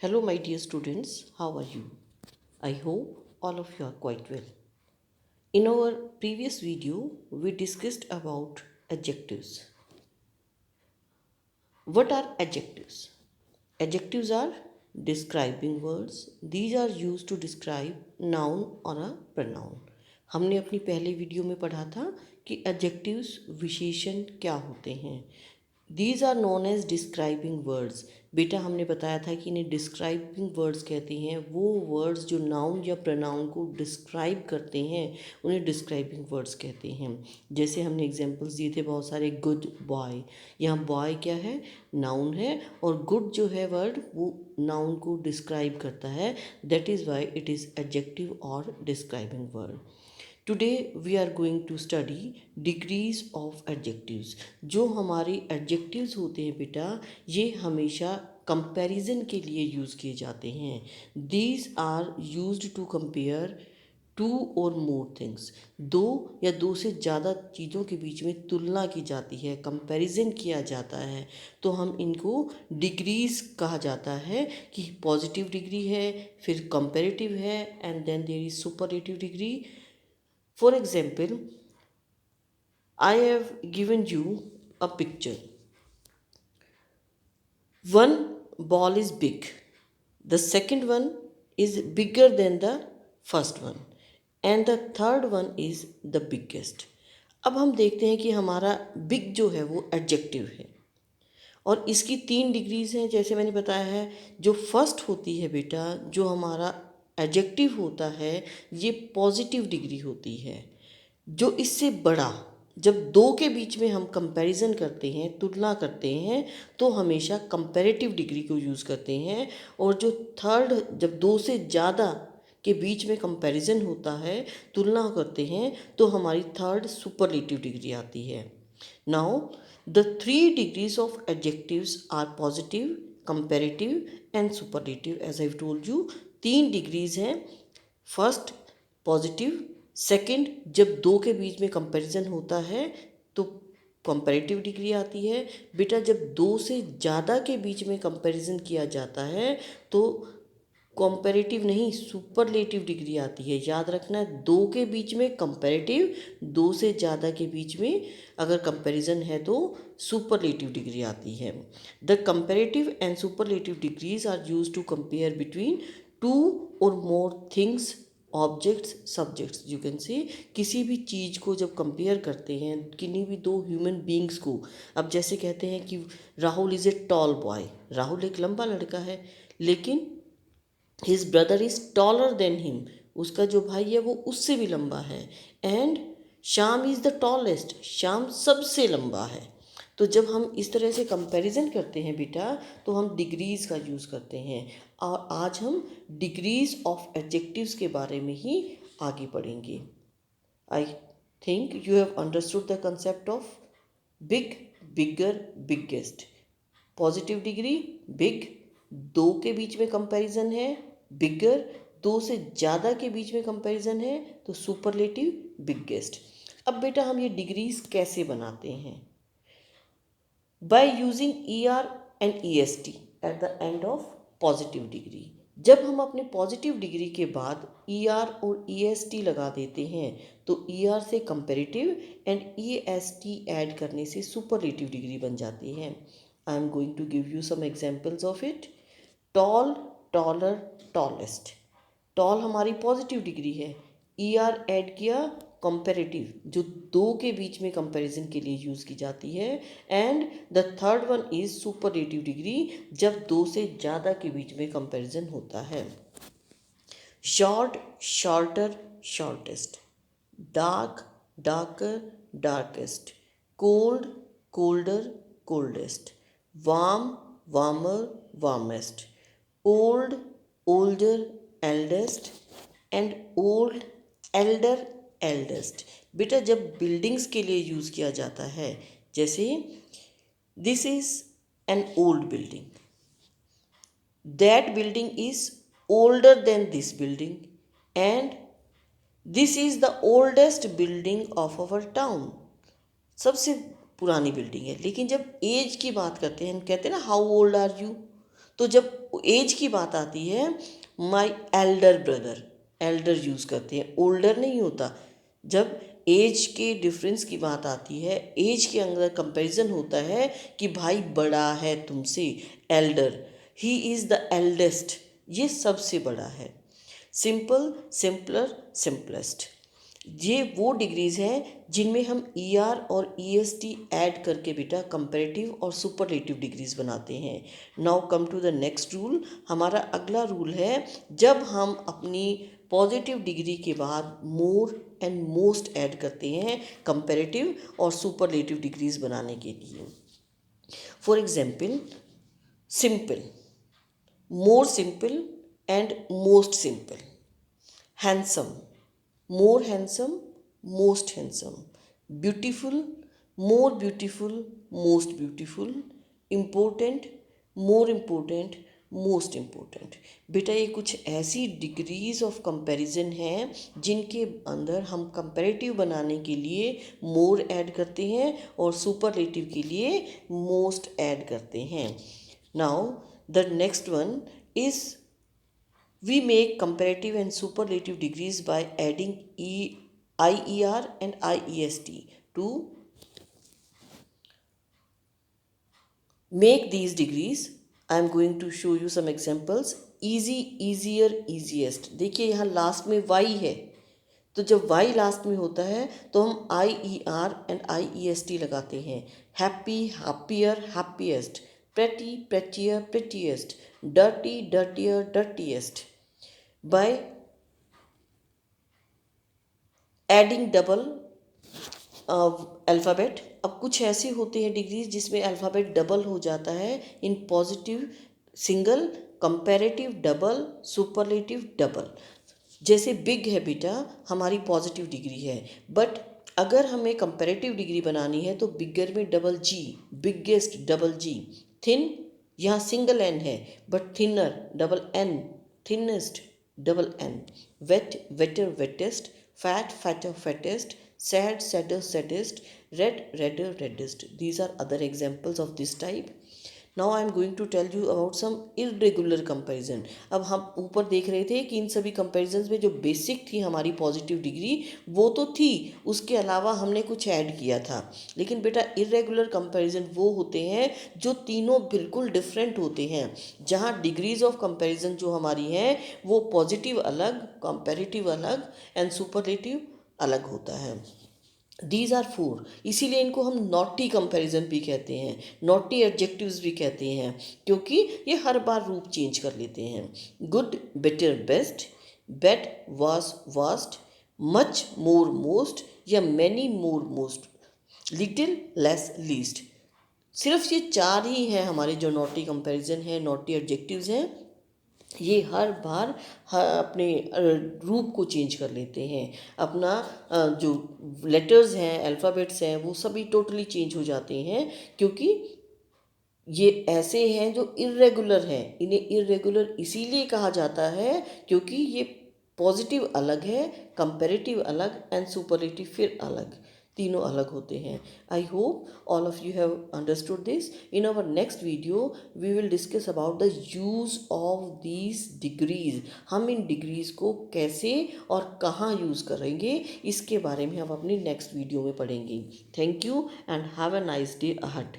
Hello, my dear students, how are you? I hope all of you are quite well. In our previous video, we discussed about adjectives. What are adjectives? Adjectives are describing words. These are used to describe noun or a pronoun. हमने अपनी पहले video में पढ़ा था कि adjectives विशेषण क्या होते हैं. These are known as describing words. बेटा हमने बताया था कि इन्हें डिस्क्राइबिंग वर्ड्स कहते हैं. वो वर्ड्स जो नाउन या प्रनाउन को डिस्क्राइब करते हैं उन्हें डिस्क्राइबिंग वर्ड्स कहते हैं. जैसे हमने एग्जांपल्स दिए थे बहुत सारे. गुड बॉय, यहाँ बॉय क्या है? नाउन है. और गुड जो है वर्ड वो नाउन को डिस्क्राइब करता है. That is why it is adjective or describing word. Today we are going to study degrees of adjectives. जो हमारे एडजेक्टिव्स होते हैं बेटा, ये हमेशा कंपैरिजन के लिए यूज़ किए जाते हैं. These are used to compare two और मोर थिंग्स. दो या दो से ज़्यादा चीज़ों के बीच में तुलना की जाती है, कंपैरिजन किया जाता है, तो हम इनको डिग्रीज कहा जाता है कि पॉजिटिव डिग्री है, फिर कंपैरेटिव है, and then there is superlative degree. For example, I have given you a picture. One ball is big. The second one is bigger than the first one. And the third one is the biggest. अब हम देखते हैं कि हमारा big जो है वो adjective है और इसकी 3 डिग्रीज हैं. जैसे मैंने बताया है, जो फर्स्ट होती है बेटा, जो हमारा एडजेक्टिव होता है, ये पॉजिटिव डिग्री होती है. जो इससे बड़ा, जब दो के बीच में हम कंपैरिजन करते हैं, तुलना करते हैं, तो हमेशा कंपैरेटिव डिग्री को यूज़ करते हैं. और जो थर्ड, जब दो से ज़्यादा के बीच में कंपैरिजन होता है, तुलना करते हैं, तो हमारी थर्ड सुपरलेटिव डिग्री आती है. Now the 3 degrees of adjectives are positive, comparative and superlative. As I told you, 3 degrees हैं. फर्स्ट पॉजिटिव, सेकंड जब दो के बीच में कंपैरिजन होता है तो कंपैरेटिव डिग्री आती है. बेटा जब दो से ज़्यादा के बीच में कंपैरिजन किया जाता है तो कंपैरेटिव नहीं, सुपरलेटिव डिग्री आती है. याद रखना, दो के बीच में कंपैरेटिव, दो से ज़्यादा के बीच में अगर कंपैरिजन है तो सुपरलेटिव डिग्री आती है. The comparative and superlative degrees are used to compare between two और more things, objects, subjects. You can say किसी भी चीज़ को जब कंपेयर करते हैं, किन्हीं भी दो ह्यूमन बींग्स को. अब जैसे कहते हैं कि Rahul is a tall boy. Rahul एक लंबा लड़का है, लेकिन his brother is taller than him. उसका जो भाई है वो उससे भी लंबा है. And Shyam is the tallest. Shyam सबसे लंबा है. तो जब हम इस तरह से कंपैरिजन करते हैं बेटा, तो हम डिग्रीज़ का यूज़ करते हैं. और आज हम डिग्रीज ऑफ एडजेक्टिव्स के बारे में ही आगे पढ़ेंगे. I think you have understood the concept of big, bigger, biggest. Positive degree big, दो के बीच में कंपैरिजन है बिगर, दो से ज़्यादा के बीच में कंपैरिजन है तो सुपरलेटिव बिगेस्ट. अब बेटा हम ये डिग्रीज कैसे बनाते हैं? By using ER and EST at the end of positive degree. जब हम अपने पॉजिटिव डिग्री के बाद ER और EST लगा देते हैं तो ER से कंपैरेटिव एंड EST ऐड करने से सुपरलेटिव डिग्री बन जाती है. I am going to give you some examples of it. Tall, taller, tallest. Tall हमारी पॉजिटिव डिग्री है. ER ऐड किया, कंपैरेटिव, जो दो के बीच में कंपैरिजन के लिए यूज़ की जाती है. And the third one is superlative degree, जब दो से ज़्यादा के बीच में कंपैरिजन होता है. Short, shorter, shortest. Dark, darker, darkest. Cold, colder, coldest. Warm, warmer, warmest. Old, older, eldest and old, Elder, eldest. बेटा जब बिल्डिंग्स के लिए यूज़ किया जाता है, जैसे this is an old building, that building is older than this building, and this is the oldest building of our town. सबसे पुरानी बिल्डिंग है. लेकिन जब एज की बात करते हैं, हम कहते हैं ना हाउ ओल्ड आर यू, तो जब एज की बात आती है, my elder brother, Elder use करते हैं, ओल्डर नहीं होता। जब एज के डिफरेंस की बात आती है, एज के अंदर कंपैरिजन होता है कि भाई बड़ा है तुमसे, Elder, he is the eldest, ये सबसे बड़ा है। सिंपल, सिंपलर, सिंपलेस्ट, ये वो डिग्रीज़ हैं जिनमें हम ई आर और ई एस टी ऐड करके बेटा कंपैरेटिव और सुपरलेटिव डिग्रीज़ बनाते हैं। Now come to the next rule. हमारा अगला रूल है, जब हम अपनी पॉजिटिव डिग्री के बाद मोर एंड मोस्ट ऐड करते हैं कंपैरेटिव और सुपरलेटिव डिग्रीज़ बनाने के लिए। For example, simple, more simple and most simple, handsome, more handsome, most handsome, beautiful, more beautiful, most beautiful, important, more important, most important. बेटा ये कुछ ऐसी डिग्रीज ऑफ कंपैरिजन हैं जिनके अंदर हम कंपैरेटिव बनाने के लिए मोर ऐड करते हैं और सुपरलेटिव के लिए मोस्ट ऐड करते हैं। Now the next one is, we make comparative and superlative degrees by adding IER and IEST to make these degrees. I am going to show you some examples. easy, easier, easiest, देखिए यहाँ last में y है, तो जब y last में होता है तो हम IER एंड IEST लगाते हैं। Happy, happier, happiest, pretty, prettier, prettiest, dirty, dirtier, dirtiest, by adding double alphabet. अब कुछ ऐसे होते हैं डिग्रीज जिसमें अल्फ़ाबेट डबल हो जाता है, in positive single, comparative double, superlative double. जैसे बिग है बेटा, हमारी पॉजिटिव डिग्री है, बट अगर हमें कंपैरेटिव डिग्री बनानी है तो बिगर में double G, biggest double G. Thin, यहाँ सिंगल एन है, but thinner double N, thinnest double N. Wet, wetter, wettest, fat, fatter, fattest, sad, sadder, saddest, red, redder, reddest. These are other examples of this type. Now I am going to tell you about some irregular comparison. अब हम ऊपर देख रहे थे कि इन सभी comparisons में जो बेसिक थी हमारी पॉजिटिव डिग्री वो तो थी, उसके अलावा हमने कुछ ऐड किया था। लेकिन बेटा इरेगुलर कंपैरिजन वो होते हैं जो तीनों बिल्कुल डिफरेंट होते हैं, जहाँ डिग्रीज ऑफ कंपैरिजन जो हमारी हैं वो पॉजिटिव अलग, कंपैरेटिव अलग एंड सुपरलेटिव अलग होता है। दीज आर फोर, इसीलिए इनको हम नॉटी कंपैरिजन भी कहते हैं, नॉटी एडजेक्टिव्स भी कहते हैं, क्योंकि ये हर बार रूप चेंज कर लेते हैं। गुड, बेटर, बेस्ट, बेट, वास, वास्ट, मच, मोर, मोस्ट, या मैनी, मोर, मोस्ट, लिटिल, लेस, लीस्ट। सिर्फ ये चार ही हैं हमारे जो नॉटी कंपैरिजन हैं, नॉटी एडजेक्टिव्स हैं। ये हर बार अपने रूप को चेंज कर लेते हैं, अपना जो लेटर्स हैं, अल्फ़ाबेट्स हैं, वो सभी टोटली चेंज हो जाते हैं, क्योंकि ये ऐसे हैं जो इर्रेगुलर हैं। इन्हें इर्रेगुलर इसीलिए कहा जाता है क्योंकि ये पॉजिटिव अलग है, कंपैरेटिव अलग एंड सुपरलेटिव फिर अलग, तीनों अलग होते हैं। I hope all of you have understood this. In our next video we will discuss about the use of these degrees. हम इन डिग्रीज़ को कैसे और कहाँ यूज़ करेंगे इसके बारे में हम अपनी नेक्स्ट वीडियो में पढ़ेंगे। Thank you and have a nice day ahead.